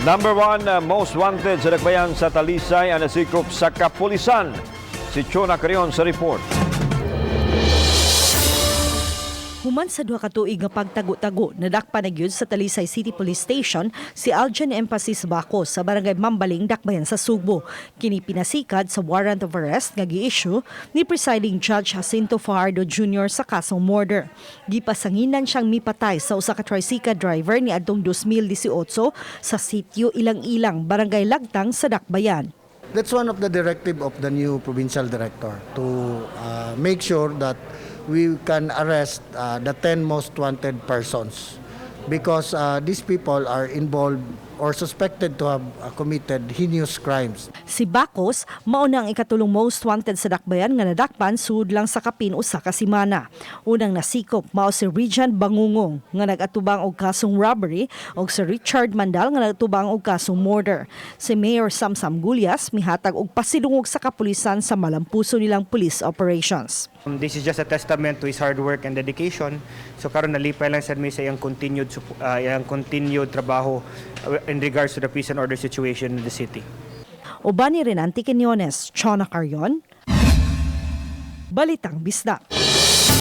Number 1 most wanted sa Dakbayan sa Talisay ang nasikop sa kapulisan. Si Chona Carion sa report. Human sa 2 ka tuig nga pagtago-tago, nadakpan na gyud sa Talisay City Police Station si Aljan Emphasis Bacos sa barangay Mambaling, Dakbayan sa Subo. Kini pinasikad sa warrant of arrest nga gi-issue ni Presiding Judge Jacinto Fajardo Jr. sa kasong murder. Gipasanginan siyang mipatay sa usa ka tricycle driver ni adtong 2018 sa sitio Ilang-Ilang, barangay Lagtang sa Dakbayan. That's one of the directive of the new provincial director to make sure that we can arrest the 10 most wanted persons because these people are involved or suspected to have committed heinous crimes. Si Bacos mao na ang ikatulong most wanted sa Dakbayan nga nadakpan sud lang sa kapin usa ka semana. Unang nasikop mao si Regent Bangungong nga nagatubang og kasong robbery ug si Richard Mandal nga nagatubang og kasong murder. Si Mayor Samsam Gulyas mihatag og pasidungog sa kapulisan sa malampuso nilang police operations. This is just a testament to his hard work and dedication. So karon nalipay lang sad mi sa iyang continued trabaho in regards to the peace and order situation in the city. Uban ni Renanti Quinones, Chona Carion, Balitang Bisdak.